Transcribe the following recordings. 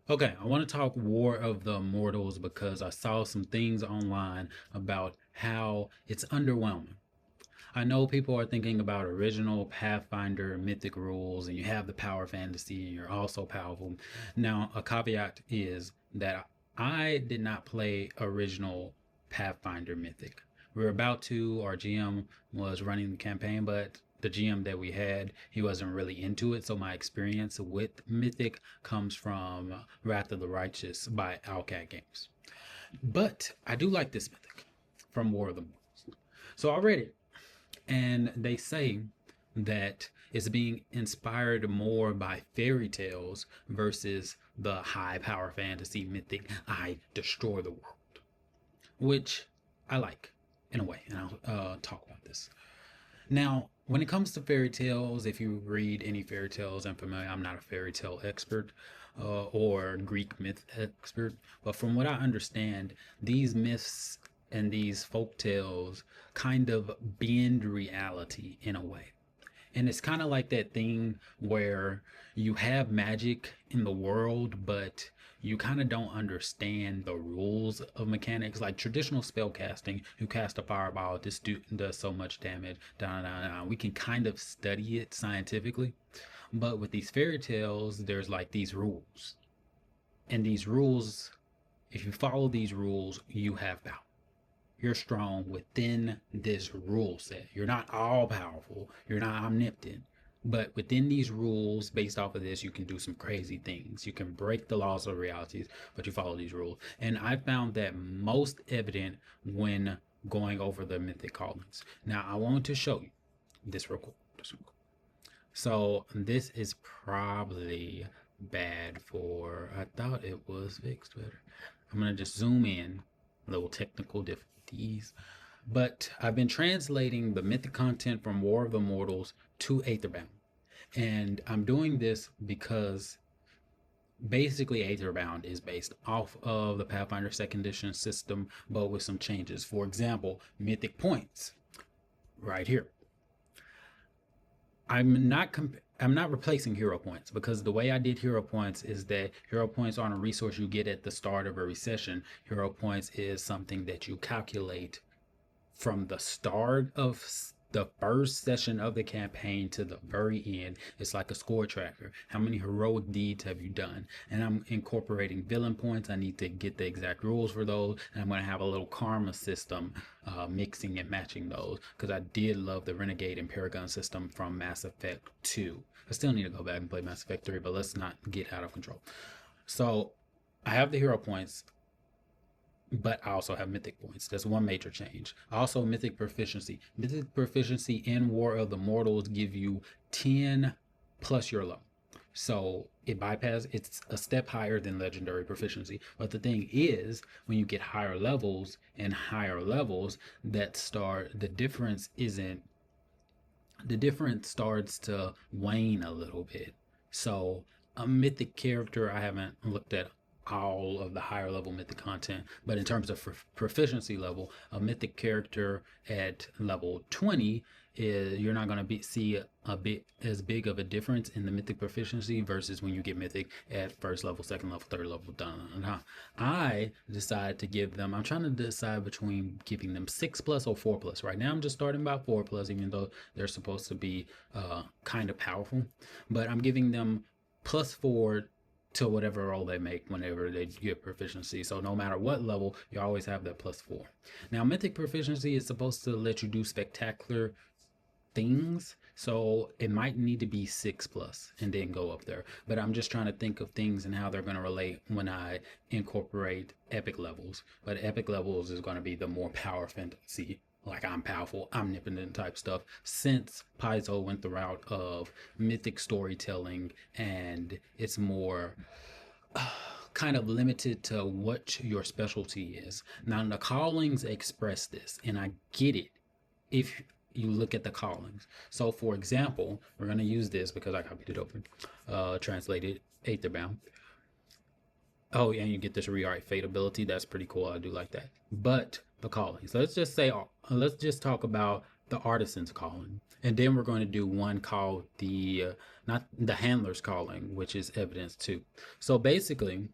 Okay, I want to talk War of the Immortals because I saw some things online about how it's underwhelming. I know people are thinking about original Pathfinder mythic rules, and you have the power fantasy, and you're also powerful. Now, a caveat is that I did not play original Pathfinder mythic. We were about to, our GM was running the campaign, but the GM that we had, he wasn't really into it. So my experience with mythic comes from Wrath of the Righteous by Owlcat Games. But I do like this mythic from War of the Mortals. So I read it, and they say that it's being inspired more by fairy tales versus the high power fantasy mythic I destroy the world, which I like in a way, and I'll talk about this. Now, when it comes to fairy tales, if you read any fairy tales, I'm familiar, I'm not a fairy tale expert or Greek myth expert, but from what I understand, these myths and these folk tales kind of bend reality in a way. And it's kind of like that thing where you have magic in the world, but you kind of don't understand the rules of mechanics. Like traditional spell casting, you cast a fireball, this does so much damage, down, down, down. We can kind of study it scientifically. But with these fairy tales, there's like these rules. And these rules, if you follow these rules, you have power. You're strong within this rule set. You're not all powerful. You're not omnipotent. But within these rules, based off of this, you can do some crazy things. You can break the laws of realities, but you follow these rules. And I found that most evident when going over the mythic callings. Now, I want to show you this real quick. This real quick. So this is probably bad for, I thought it was fixed better. I'm going to just zoom in, little technical difficulties. But I've been translating the mythic content from War of the Mortals to Aetherbound. And I'm doing this because basically Aetherbound is based off of the Pathfinder second edition system, but with some changes. For example, mythic points right here. I'm not replacing hero points because the way I did hero points is that hero points aren't a resource you get at the start of every session. Hero points is something that you calculate from the start of the first session of the campaign to the very end. It's like a score tracker. How many heroic deeds have you done? And I'm incorporating villain points. I need to get the exact rules for those, and I'm going to have a little karma system mixing and matching those because I did love the Renegade and Paragon system from Mass Effect 2. I still need to go back and play Mass Effect 3, but let's not get out of control. So I have the hero points, but I also have mythic points. That's one major change. Also, mythic proficiency. Mythic proficiency in War of the Mortals give you 10 plus your level. So it's a step higher than legendary proficiency. But the thing is, when you get higher levels and higher levels, the difference isn't, the difference starts to wane a little bit. So a mythic character, I haven't looked at all of the higher level mythic content, but in terms of proficiency level, a mythic character at level 20 is, you're not going to see a bit as big of a difference in the mythic proficiency versus when you get mythic at first level, second level, third level. Done. I decided to give them, I'm trying to decide between giving them 6 plus or 4 plus. Right now I'm just starting about 4 plus, even though they're supposed to be kind of powerful, but I'm giving them +4 to whatever role they make whenever they get proficiency. So no matter what level, you always have that +4. Now, mythic proficiency is supposed to let you do spectacular things, so it might need to be 6 plus and then go up there. But I'm just trying to think of things and how they're going to relate when I incorporate epic levels. But epic levels is going to be the more power fantasy, like I'm powerful, omnipotent type stuff, since Paizo went the route of mythic storytelling and it's more kind of limited to what your specialty is. Now, the callings express this, and I get it if you look at the callings. So, for example, we're going to use this because I copied it over, translated Aetherbound. Oh, and you get this rewrite fate ability. That's pretty cool. I do like that. But the callings. Let's just talk about the artisan's calling. And then we're going to do one called the, not the handler's calling, which is evidence too. So basically,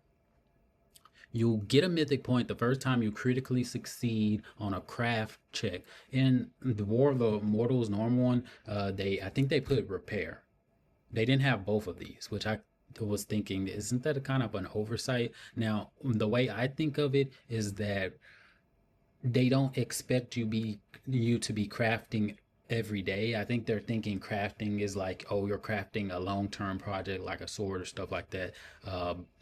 You'll get a mythic point the first time you critically succeed on a craft check. In the War of the Mortals normal one, I think they put repair. They didn't have both of these, which I was thinking, isn't that a kind of an oversight? Now, the way I think of it is that they don't expect you to be crafting every day. I think they're thinking crafting is like, oh, you're crafting a long-term project like a sword or stuff like that.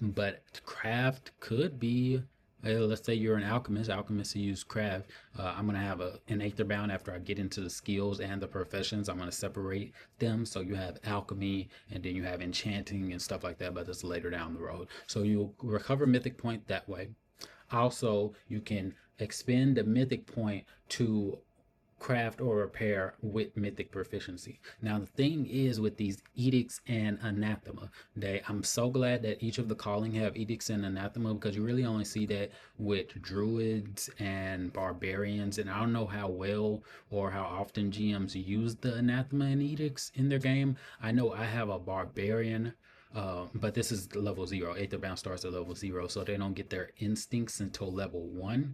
But craft could be, let's say you're an alchemist. Alchemists use craft. I'm gonna have an Aether Bound after I get into the skills and the professions. I'm gonna separate them. So you have alchemy, and then you have enchanting and stuff like that. But that's later down the road. So you'll recover mythic point that way. Also, you can expend a mythic point to craft or repair with mythic proficiency. Now, the thing is with these edicts and anathema, I'm so glad that each of the calling have edicts and anathema, because you really only see that with druids and barbarians. And I don't know how well or how often GMs use the anathema and edicts in their game. I know I have a barbarian, but this is level 0. Aether Bound starts at level 0, so they don't get their instincts until level 1.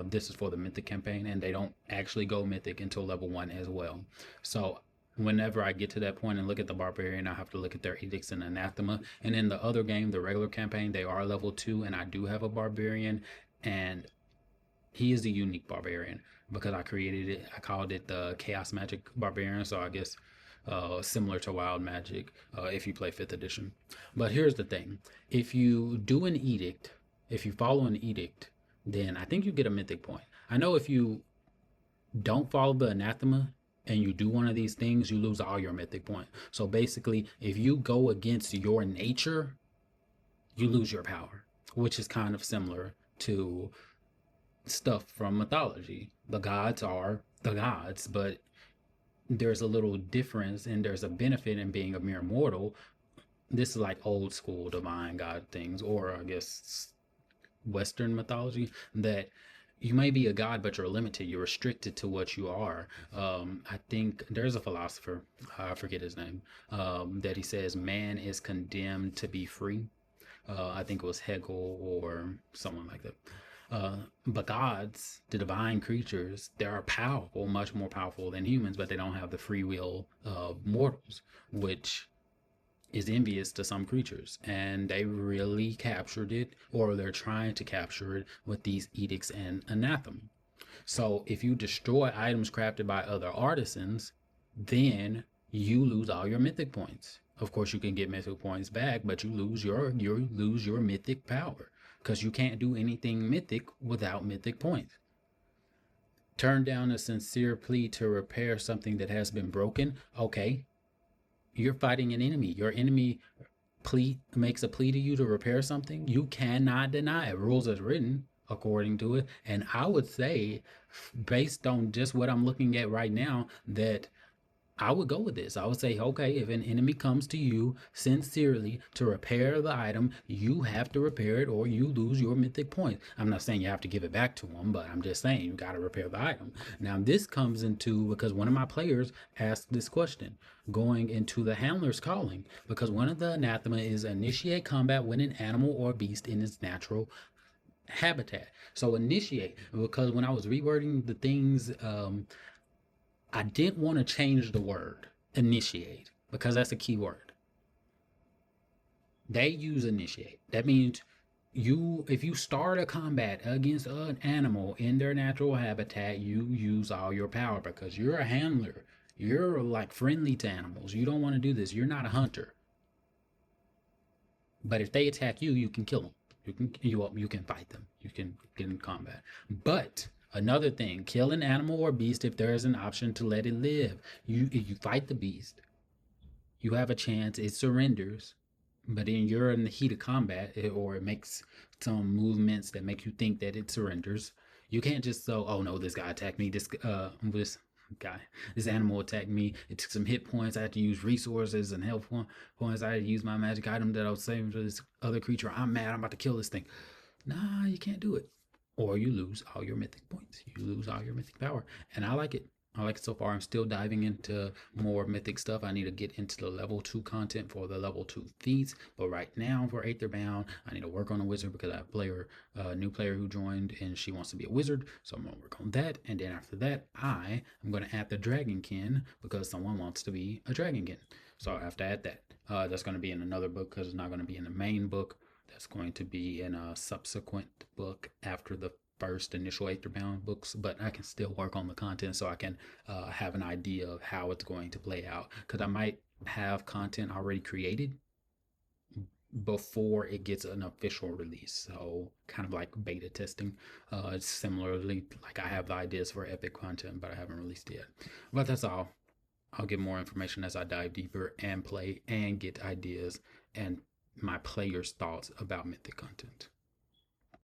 This is for the Mythic campaign, and they don't actually go Mythic until level 1 as well. So whenever I get to that point and look at the barbarian, I have to look at their edicts and anathema. And in the other game, the regular campaign, they are level 2, and I do have a barbarian, and he is a unique barbarian because I created it. I called it the Chaos Magic Barbarian, so I guess similar to Wild Magic if you play 5th edition. But here's the thing. If you do an edict, if you follow an edict, then I think you get a mythic point. I know if you don't follow the anathema and you do one of these things, you lose all your mythic point. So basically, if you go against your nature, you lose your power, which is kind of similar to stuff from mythology. The gods are the gods, but there's a little difference and there's a benefit in being a mere mortal. This is like old school divine god things, or I guess Western mythology, that you may be a god, but you're limited. You're restricted to what you are. I think there's a philosopher, I forget his name, that he says man is condemned to be free. I think it was Hegel or someone like that. But gods, the divine creatures, they are powerful, much more powerful than humans, but they don't have the free will of mortals, which is envious to some creatures. And they really captured it, or they're trying to capture it with these edicts and anathema. So if you destroy items crafted by other artisans, then you lose all your mythic points. Of course, you can get mythic points back, but you lose your mythic power, because you can't do anything mythic without mythic points. Turn down a sincere plea to repair something that has been broken. Okay, you're fighting an enemy. Your enemy makes a plea to you to repair something. You cannot deny it. Rules as written according to it. And I would say, based on just what I'm looking at right now, that I would go with this. I would say, okay, if an enemy comes to you sincerely to repair the item, you have to repair it or you lose your mythic points. I'm not saying you have to give it back to them, but I'm just saying you got to repair the item. Now, this comes into, because one of my players asked this question, going into the handler's calling, because one of the anathema is initiate combat when an animal or beast in its natural habitat. So initiate, because when I was rewording the things, I didn't want to change the word initiate, because that's a key word. They use initiate. That means if you start a combat against an animal in their natural habitat, you use all your power because you're a handler. You're like friendly to animals. You don't want to do this. You're not a hunter. But if they attack you, you can kill them. You can fight them. You can get in combat. But another thing, kill an animal or beast if there is an option to let it live. If you fight the beast, you have a chance, it surrenders, but then you're in the heat of combat, or it makes some movements that make you think that it surrenders. You can't just say, oh no, this guy attacked me, this animal attacked me, it took some hit points, I had to use resources and health points, I had to use my magic item that I was saving for this other creature, I'm mad, I'm about to kill this thing. Nah, you can't do it. Or you lose all your mythic points. You lose all your mythic power. And I like it. I like it so far. I'm still diving into more mythic stuff. I need to get into the level 2 content for the level 2 feats. But right now for Aetherbound, I need to work on a wizard because I have a new player who joined and she wants to be a wizard. So I'm going to work on that. And then after that, I am going to add the Dragonkin because someone wants to be a Dragonkin. So I have to add that. That's going to be in another book because it's not going to be in the main book. That's going to be in a subsequent book after the first initial Aetherbound books, but I can still work on the content so I can have an idea of how it's going to play out. Because I might have content already created before it gets an official release. So kind of like beta testing. Similarly, like I have the ideas for epic content, but I haven't released it yet. But that's all. I'll get more information as I dive deeper and play and get ideas and my players' thoughts about Mythic content.